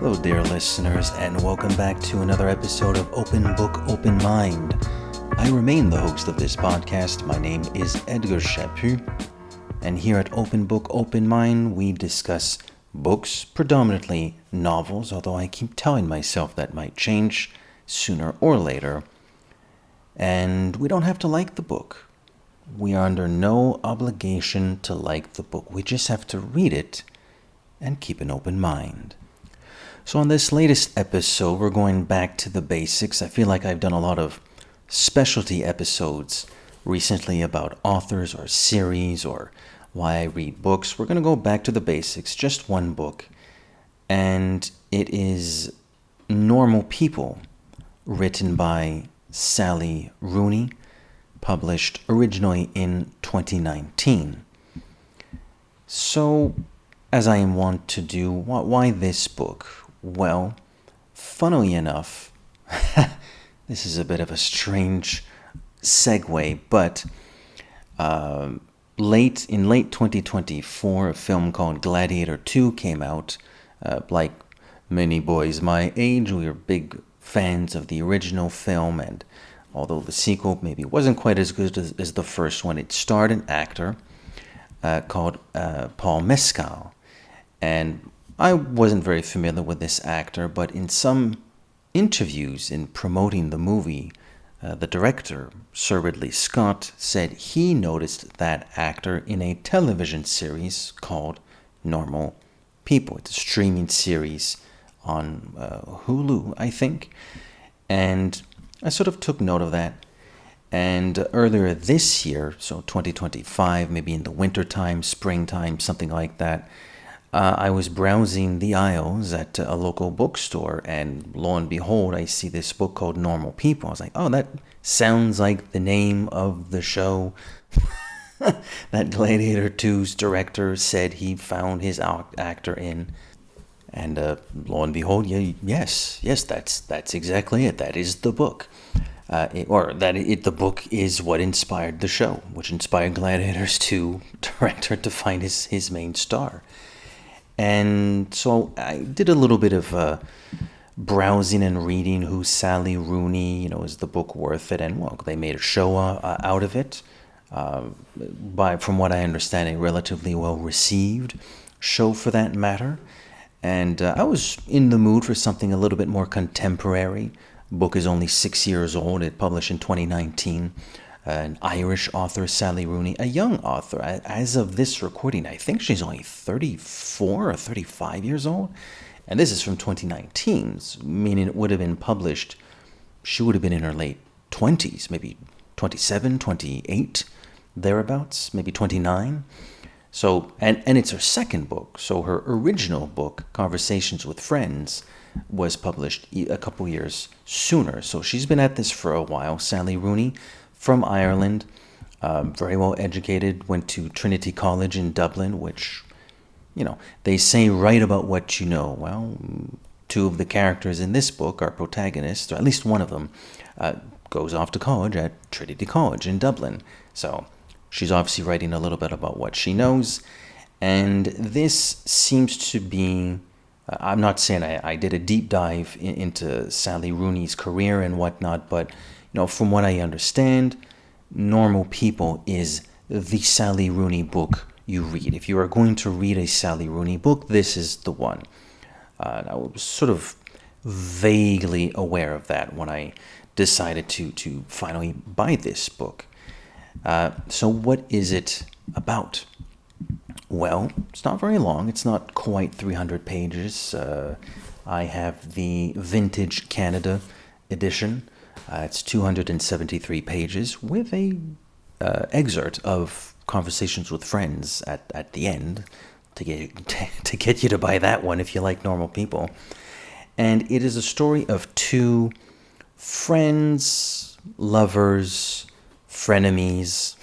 Hello, dear listeners, and welcome back to another episode of Open Book, Open Mind. I remain the host of this podcast. My name is Edgar Chaput, and here at Open Book, Open Mind, we discuss books, predominantly novels, although I keep telling myself that might change sooner or later. And we don't have to like the book. We are under no obligation to like the book. We just have to read it and keep an open mind. So on this latest episode, we're going back to the basics. I feel like I've done a lot of specialty episodes recently about authors or series or why I read books. We're going to go back to the basics, just one book, and it is Normal People, written by Sally Rooney, published originally in 2019. So, as I am wont to do, why this book? Well, funnily enough, this is a bit of a strange segue, but in late 2024, a film called Gladiator 2 came out. Like many boys my age, we were big fans of the original film, and although the sequel maybe wasn't quite as good as the first one, it starred an actor called Paul Mescal. And I wasn't very familiar with this actor, but in some interviews in promoting the movie, the director, Sir Ridley Scott, said he noticed that actor in a television series called Normal People. It's a streaming series on Hulu, I think. And I sort of took note of that. And earlier this year, so 2025, maybe in the wintertime, springtime, something like that, I was browsing the aisles at a local bookstore, and lo and behold, I see this book called Normal People. I was like, oh, that sounds like the name of the show that Gladiator 2's director said he found his actor in. And lo and behold, yes, that's exactly it. That is the book. The book is what inspired the show, which inspired Gladiator's 2 director to find his main star. And so I did a little bit of browsing and reading who's Sally Rooney, is the book worth it? And well, they made a show out of it. From what I understand, a relatively well-received show for that matter. And I was in the mood for something a little bit more contemporary. The book is only 6 years old. It published in 2019. An Irish author, Sally Rooney, a young author. As of this recording, I think she's only 34 or 35 years old. And this is from 2019, meaning it would have been published, she would have been in her late 20s, maybe 27, 28, thereabouts, maybe 29. So, and it's her second book. So her original book, Conversations with Friends, was published a couple years sooner. So she's been at this for a while. Sally Rooney, from Ireland, very well educated, went to Trinity College in Dublin, which, they say write about what you know. Well, two of the characters in this book are protagonists, or at least one of them goes off to college at Trinity College in Dublin. So she's obviously writing a little bit about what she knows. And this seems to be, I'm not saying I did a deep dive into Sally Rooney's career and whatnot, but from what I understand, Normal People is the Sally Rooney book you read. If you are going to read a Sally Rooney book, this is the one. I was sort of vaguely aware of that when I decided to finally buy this book. So what is it about? Well, it's not very long. It's not quite 300 pages. I have the Vintage Canada edition. It's 273 pages with a excerpt of Conversations with Friends at the end to get you to buy that one if you like Normal People. And it is a story of two friends, lovers, frenemies.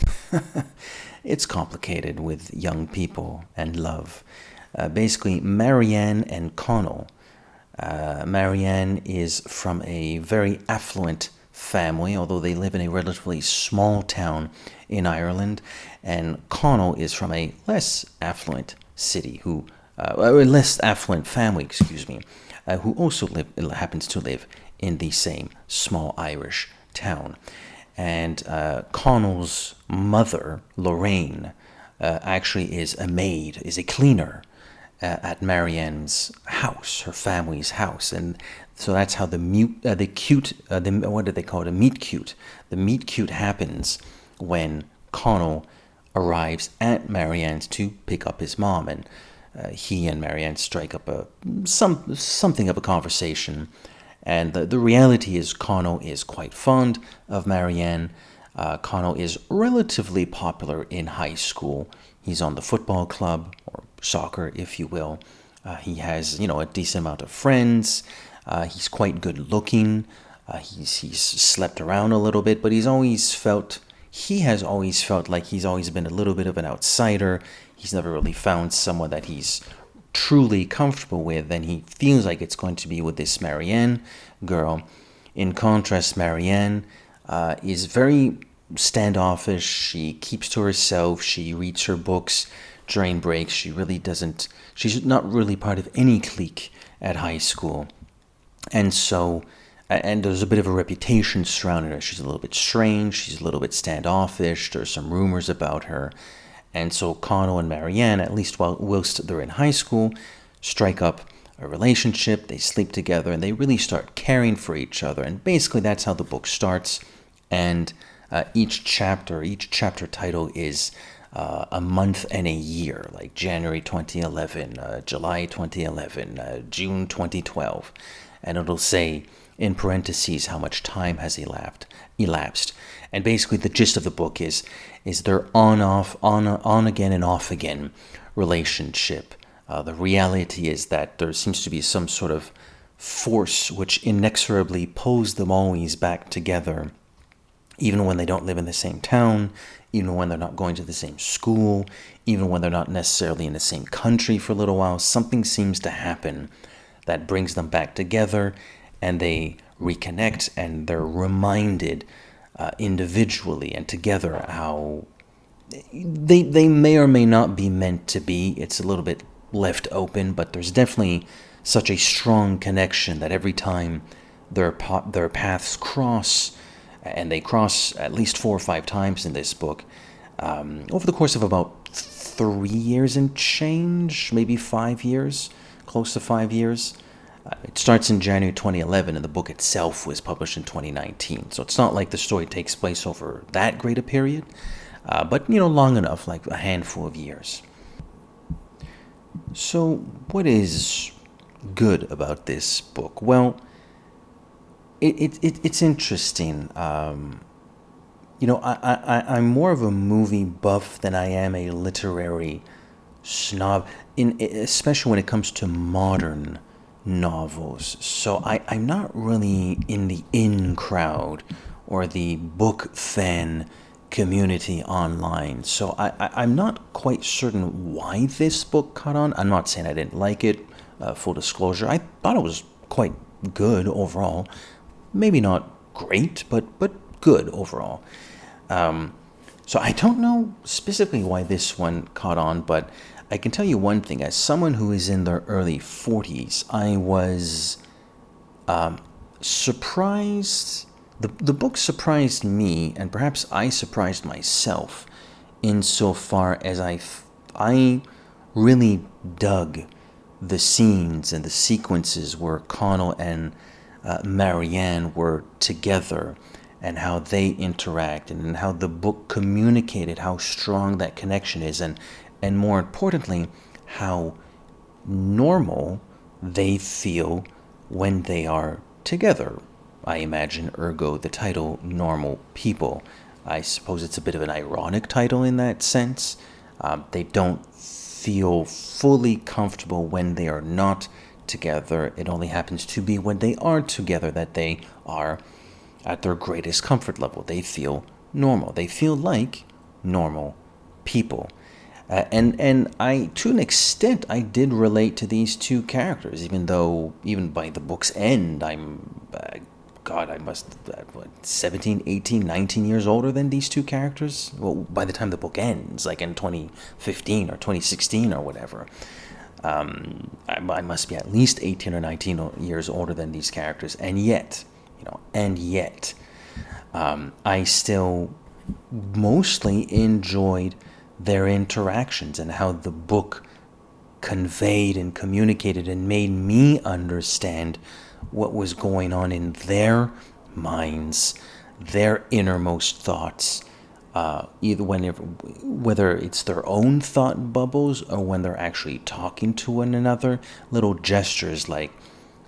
It's complicated with young people and love. Basically, Marianne and Connell. Marianne is from a very affluent family, although they live in a relatively small town in Ireland, and Connell is from a less affluent city, less affluent family, who also happens to live in the same small Irish town. And Connell's mother, Lorraine, actually is a maid, is a cleaner at Marianne's house, her family's house, and so that's how the meet cute. What do they call it? A meet cute. The meet cute happens when Connell arrives at Marianne's to pick up his mom, and he and Marianne strike up something of a conversation. And the reality is Connell is quite fond of Marianne. Connell is relatively popular in high school. He's on the football club, or soccer, if you will. He has, a decent amount of friends. He's quite good looking. He's slept around a little bit, but he has always felt like he's always been a little bit of an outsider. He's never really found someone that he's truly comfortable with, and he feels like it's going to be with this Marianne girl. In contrast, Marianne is very standoffish. She keeps to herself. She reads her books during breaks. She's not really part of any clique at high school. And so, and there's a bit of a reputation surrounding her. She's a little bit strange. She's a little bit standoffish. There's some rumors about her. And so Connell and Marianne, at least whilst they're in high school, strike up a relationship. They sleep together and they really start caring for each other. And basically that's how the book starts. And each chapter title is a month and a year, like January 2011, July 2011, June 2012. And it'll say in parentheses how much time has elapsed. And basically the gist of the book is their on again and off again relationship. The reality is that there seems to be some sort of force which inexorably pulls them always back together, even when they don't live in the same town, even when they're not going to the same school, even when they're not necessarily in the same country for a little while. Something seems to happen that brings them back together, and they reconnect, and they're reminded individually and together how they may or may not be meant to be. It's a little bit left open, but there's definitely such a strong connection that every time their paths cross, and they cross at least 4 or 5 times in this book, over the course of about 3 years and change, maybe 5 years, close to 5 years. It starts in January 2011, and the book itself was published in 2019. So it's not like the story takes place over that great a period, but, long enough, like a handful of years. So what is good about this book? Well, it's interesting. I'm more of a movie buff than I am a literary snob, especially when it comes to modern novels. So I'm not really in the in crowd or the book fan community online. So I'm not quite certain why this book caught on. I'm not saying I didn't like it. Full disclosure, I thought it was quite good overall. Maybe not great, but good overall. So I don't know specifically why this one caught on, but I can tell you one thing. As someone who is in their early 40s, I was surprised. The book surprised me, and perhaps I surprised myself insofar as I really dug the scenes and the sequences where Connell and Marianne were together, and how they interacted, and how the book communicated how strong that connection is, and more importantly, how normal they feel when they are together. I imagine, ergo, the title, Normal People. I suppose it's a bit of an ironic title in that sense. They don't feel fully comfortable when they are not together. It only happens to be when they are together that they are at their greatest comfort level. They feel normal. They feel like normal people. And I, to an extent, I did relate to these two characters, even though, even by the book's end, I'm, I must, 17, 18, 19 years older than these two characters. Well, by the time the book ends, like in 2015 or 2016 or whatever. I must be at least 18 or 19 years older than these characters, and yet, I still mostly enjoyed their interactions and how the book conveyed and communicated and made me understand what was going on in their minds, their innermost thoughts, whether it's their own thought bubbles or when they're actually talking to one another. Little gestures like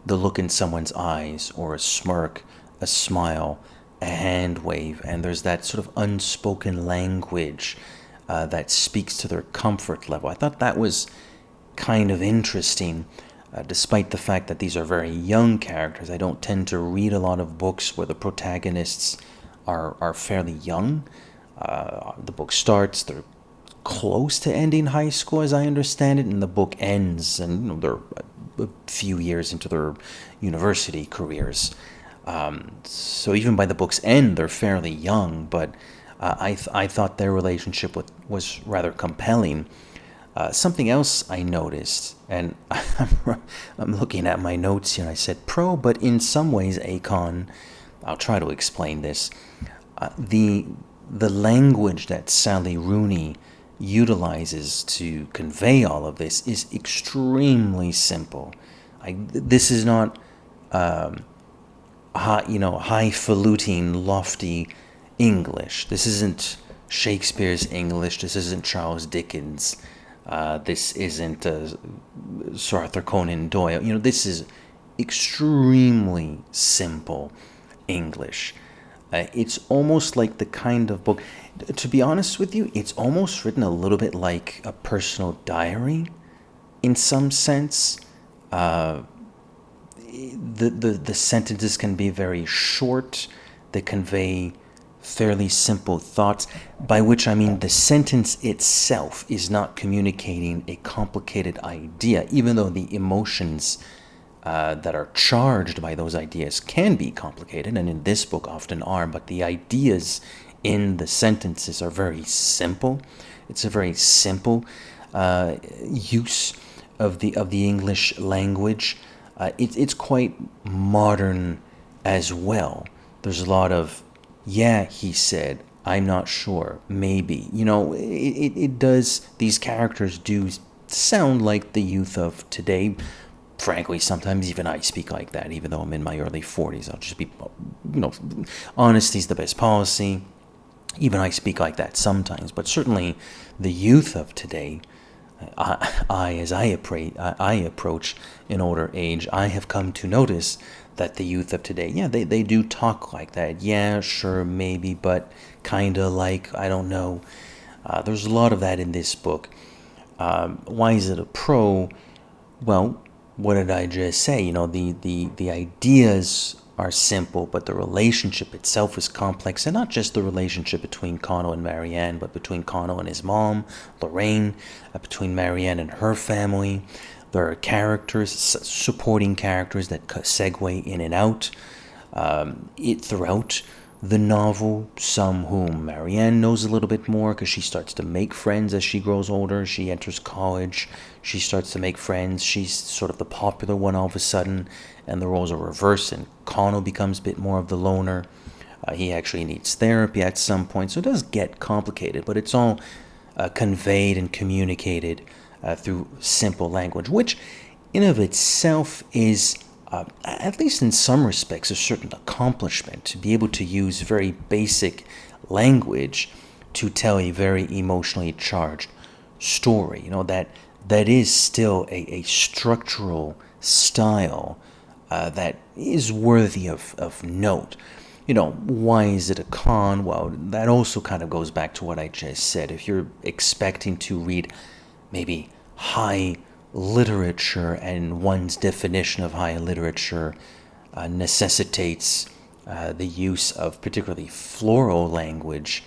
the look in someone's eyes, or a smirk, a smile, a hand wave, and there's that sort of unspoken language that speaks to their comfort level. I thought that was kind of interesting, despite the fact that these are very young characters. I don't tend to read a lot of books where the protagonists are fairly young. The book starts, they're close to ending high school, as I understand it, and the book ends, and they're a few years into their university careers. So even by the book's end, they're fairly young, but I thought their relationship was rather compelling. Something else I noticed, and I'm looking at my notes here, and I said pro, but in some ways a con. I'll try to explain this. The language that Sally Rooney utilizes to convey all of this is extremely simple. This is not highfalutin, lofty English. This isn't Shakespeare's English. This isn't Charles Dickens. This isn't Sir Arthur Conan Doyle. This is extremely simple English. It's almost like the kind of book, to be honest with you, it's almost written a little bit like a personal diary in some sense. The sentences can be very short. They convey fairly simple thoughts, by which I mean the sentence itself is not communicating a complicated idea, even though the emotions that are charged by those ideas can be complicated, and in this book often are, but the ideas in the sentences are very simple. It's a very simple use of the English language. It's quite modern as well. There's a lot of, yeah, he said, I'm not sure, maybe. It does, these characters do sound like the youth of today. Frankly, sometimes even I speak like that, even though I'm in my early 40s. I'll just be, honesty's the best policy. Even I speak like that sometimes, but certainly the youth of today, as I approach an older age, I have come to notice that the youth of today, yeah, they do talk like that. Yeah, sure, maybe, but kinda like, I don't know. There's a lot of that in this book. Why is it a pro? Well, what did I just say? The ideas are simple, but the relationship itself is complex, and not just the relationship between Connell and Marianne, but between Connell and his mom, Lorraine, between Marianne and her family. There are characters, supporting characters that segue in and out throughout the novel, some whom Marianne knows a little bit more because she starts to make friends as she grows older. She enters college. She starts to make friends. She's sort of the popular one all of a sudden, and the roles are reversed, and Connell becomes a bit more of the loner. He actually needs therapy at some point, so it does get complicated, but it's all conveyed and communicated through simple language, which in of itself is, at least in some respects, a certain accomplishment, to be able to use very basic language to tell a very emotionally charged story. That is still a structural style that is worthy of note. Why is it a con? Well, that also kind of goes back to what I just said. If you're expecting to read maybe high literature, and one's definition of high literature necessitates the use of particularly floral language,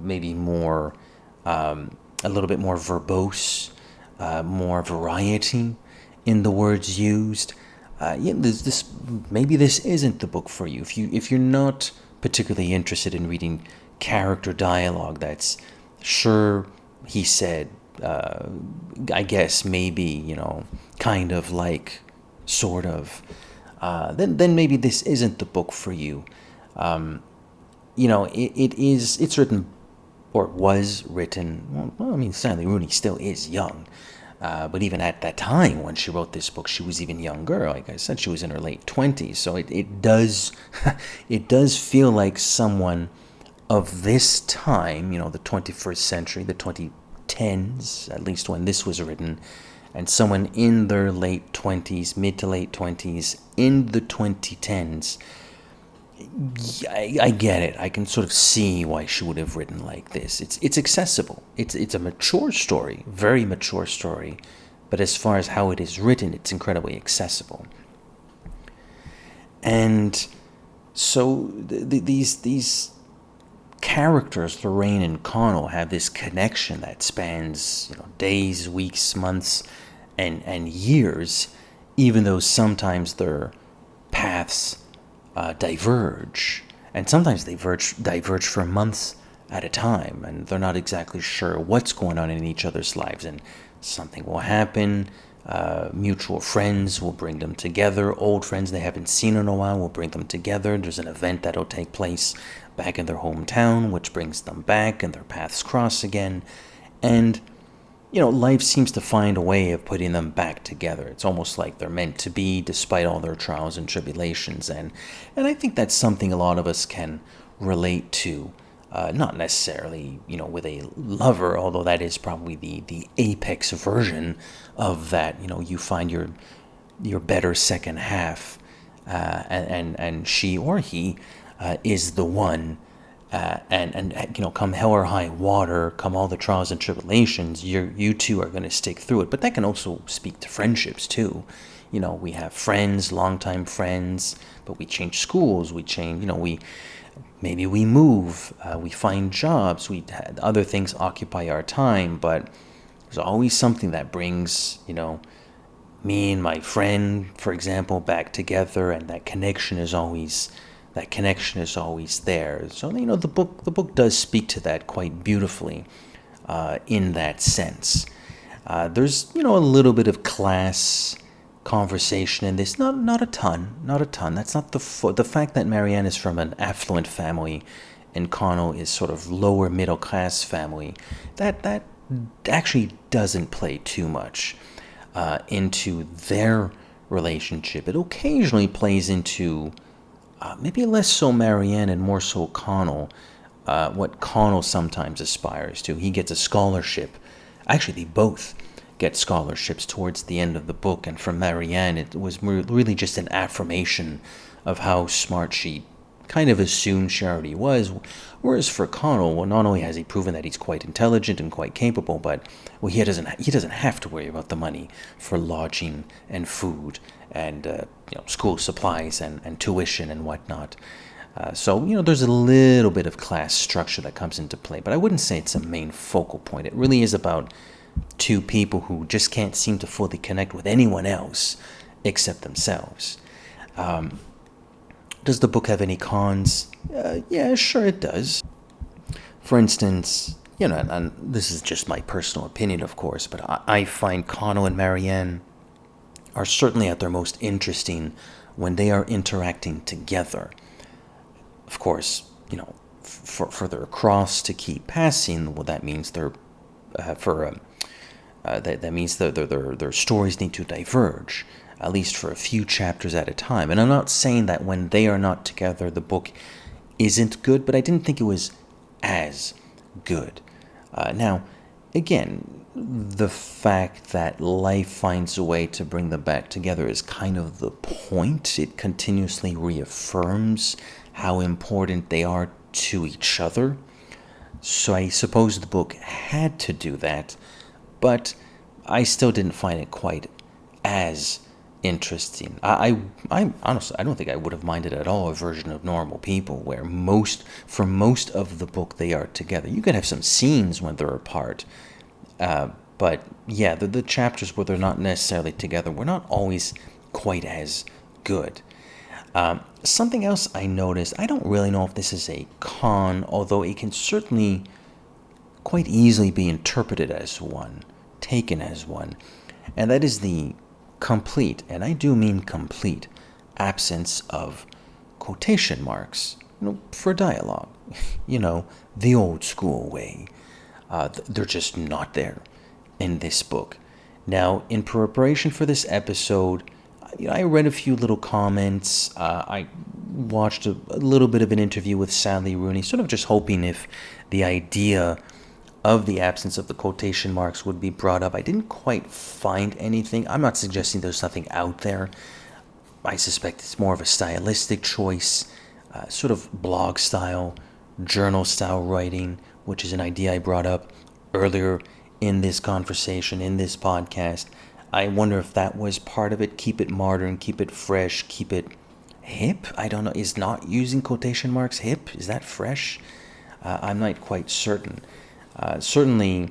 maybe more, a little bit more verbose, more variety in the words used. Maybe this isn't the book for you. If you're not particularly interested in reading character dialogue that's, sure, he said, I guess maybe, you know, kind of like, sort of, then maybe this isn't the book for you. You know, it's written, or was written, well, I mean, Sally Rooney still is young. But even at that time when she wrote this book, she was even younger. Like I said, she was in her late 20s. So it does, it does feel like someone of this time, you know, the 21st century, the 2010s, at least when this was written, and someone in their late 20s, mid to late 20s, in the 2010s. I get it. I can sort of see why she would have written like this. It's accessible. It's a mature story, very mature story, but as far as how it is written, it's incredibly accessible. And so these characters, Lorraine and Connell, have this connection that spans, you know, days, weeks, months, and years, even though sometimes their paths diverge, and sometimes they diverge for months at a time, and they're not exactly sure what's going on in each other's lives, and something will happen. Mutual friends will bring them together. Old friends they haven't seen in a while will bring them together. There's an event that'll take place back in their hometown, which brings them back, and their paths cross again. And you know, life seems to find a way of putting them back together. It's almost like they're meant to be, despite all their trials and tribulations. And I think that's something a lot of us can relate to. Not necessarily, you know, with a lover, although that is probably the apex version of that. You know, you find your better second half, and she or he is the one. And you know, come hell or high water, come all the trials and tribulations, you two are going to stick through it. But that can also speak to friendships too. You know, we have friends, longtime friends, but we change schools, we change, you know, maybe we move, we find jobs, other things occupy our time, but there's always something that brings, you know, me and my friend, for example, back together, and that connection is always there. So, you know, the book does speak to that quite beautifully, in that sense. There's, you know, a little bit of class conversation in this, not a ton. That's not the fact that Marianne is from an affluent family and Connell is sort of lower middle class family. That actually doesn't play too much into their relationship. It occasionally plays into maybe less so Marianne and more so Connell, what Connell sometimes aspires to. He gets a scholarship. Actually, they both get scholarships towards the end of the book, and for Marianne, it was really just an affirmation of how smart she kind of assumed she already was. Whereas for Connell, well, not only has he proven that he's quite intelligent and quite capable, but well, he doesn't have to worry about the money for lodging and food and you know, school supplies and tuition and whatnot. So, you know, there's a little bit of class structure that comes into play, but I wouldn't say it's a main focal point. It really is about two people who just can't seem to fully connect with anyone else except themselves. Does the book have any cons? Yeah, sure it does. For instance, you know, and this is just my personal opinion, of course, but I find Connell and Marianne are certainly at their most interesting when they are interacting together. Of course, you know, for their cross to keep passing, well, that means that means their stories need to diverge, at least for a few chapters at a time. And I'm not saying that when they are not together, the book isn't good, but I didn't think it was as good. Now, again, the fact that life finds a way to bring them back together is kind of the point. It continuously reaffirms how important they are to each other. So I suppose the book had to do that, but I still didn't find it quite as interesting. I honestly, I don't think I would have minded at all a version of Normal People where for most of the book they are together. You could have some scenes when they're apart, but yeah, the chapters where they're not necessarily together were not always quite as good. Something else I noticed, I don't really know if this is a con, although it can certainly quite easily be interpreted as one, taken as one, and that is the complete, and I do mean complete, absence of quotation marks, for dialogue. The old school way. They're just not there in this book. Now, in preparation for this episode, I read a few little comments. I watched a little bit of an interview with Sally Rooney, sort of just hoping if the idea of the absence of the quotation marks would be brought up. I didn't quite find anything. I'm not suggesting there's nothing out there. I suspect it's more of a stylistic choice, sort of blog style, journal style writing, which is an idea I brought up earlier in this conversation, in this podcast. I wonder if that was part of it. Keep it modern, keep it fresh, keep it hip. I don't know. Is not using quotation marks hip? Is that fresh? I'm not quite certain. Certainly,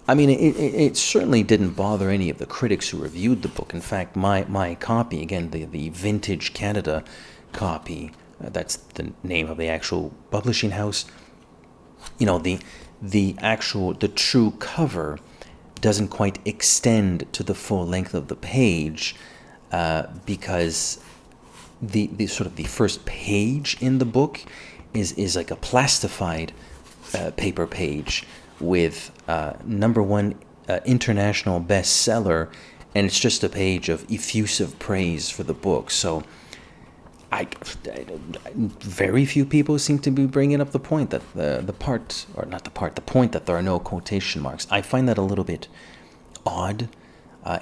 it certainly didn't bother any of the critics who reviewed the book. In fact, my copy, again, the Vintage Canada copy, that's the name of the actual publishing house, the true cover doesn't quite extend to the full length of the page, because the sort of the first page in the book is like a plastified paper page with number one international bestseller, and it's just a page of effusive praise for the book. So very few people seem to be bringing up the point that the point that there are no quotation marks. I find that a little bit odd.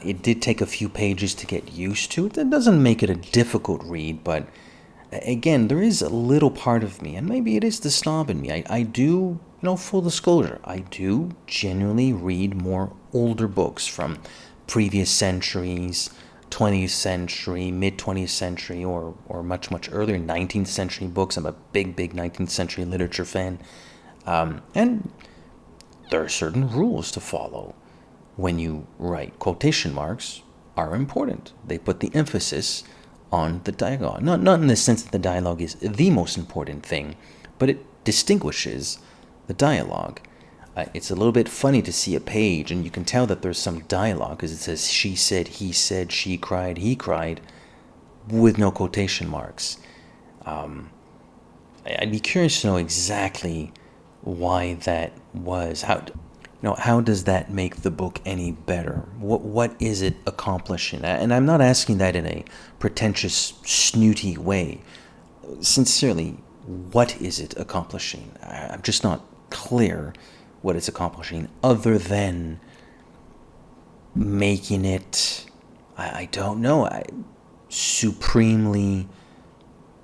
It did take a few pages to get used to. It doesn't make it a difficult read, but again, there is a little part of me, and maybe it is the snob in me. I do, full disclosure, I do genuinely read more older books from previous centuries, 20th century, mid-20th century, or much, much earlier 19th century books. I'm a big 19th century literature fan. And there are certain rules to follow when you write. Quotation marks are important. They put the emphasis on the dialogue. Not in the sense that the dialogue is the most important thing, but it distinguishes the dialogue. It's a little bit funny to see a page, and you can tell that there's some dialogue, because it says she said, he said, she cried, he cried, with no quotation marks. I'd be curious to know exactly why that was. How does that make the book any better? What is it accomplishing? And I'm not asking that in a pretentious, snooty way. Sincerely, what is it accomplishing? I'm just not clear what it's accomplishing, other than making it, I don't know, supremely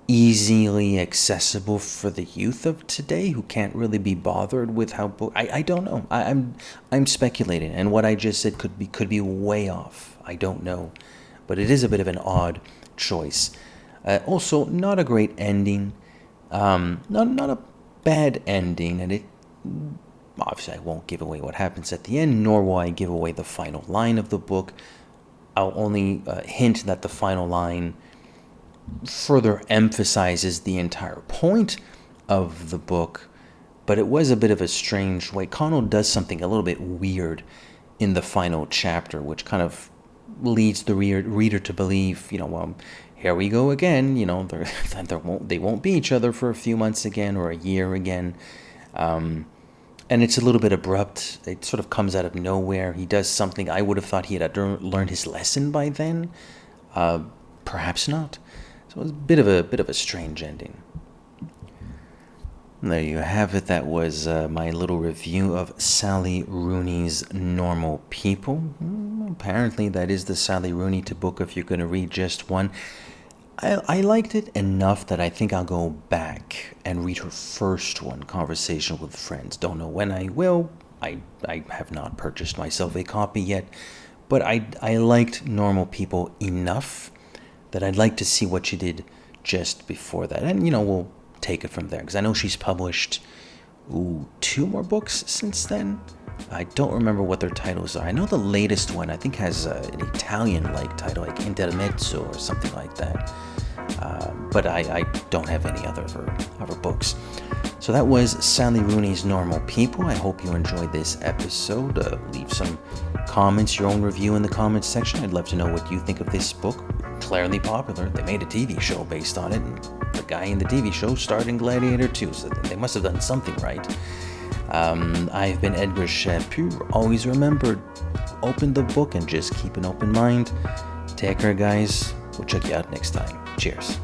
easily accessible for the youth of today who can't really be bothered with how I don't know. I'm speculating, and what I just said could be way off. I don't know, but it is a bit of an odd choice. Also, not a great ending. Not a bad ending, and it obviously I won't give away what happens at the end, nor will I give away the final line of the book. I'll only hint that the final line further emphasizes the entire point of the book, but it was a bit of a strange way. Connell does something a little bit weird in the final chapter, which kind of leads the reader to believe, here we go again, they won't be each other for a few months again, or a year again. And it's a little bit abrupt. It sort of comes out of nowhere. He does something. I would have thought he had learned his lesson by then. Perhaps not. So it was a bit of a strange ending. There you have it. That was my little review of Sally Rooney's Normal People. Apparently that is the Sally Rooney to book if you're going to read just one. I liked it enough that I think I'll go back and read her first one, Conversation with Friends. Don't know when I will. I have not purchased myself a copy yet. But I liked Normal People enough that I'd like to see what she did just before that. And, we'll take it from there. Because I know she's published, 2 more books since then. I don't remember what their titles are. I know the latest one, I think, has an Italian-like title, like Intermezzo or something like that. but I don't have any other of her books. So that was Sally Rooney's Normal People. I hope you enjoyed this episode. Leave some comments, your own review in the comments section. I'd love to know what you think of this book. Clearly popular. They made a TV show based on it, and the guy in the TV show starred in Gladiator 2, so they must have done something right. I've been Edgar Chaput. Always remember, open the book and just keep an open mind. Take care, guys. We'll check you out next time. Cheers.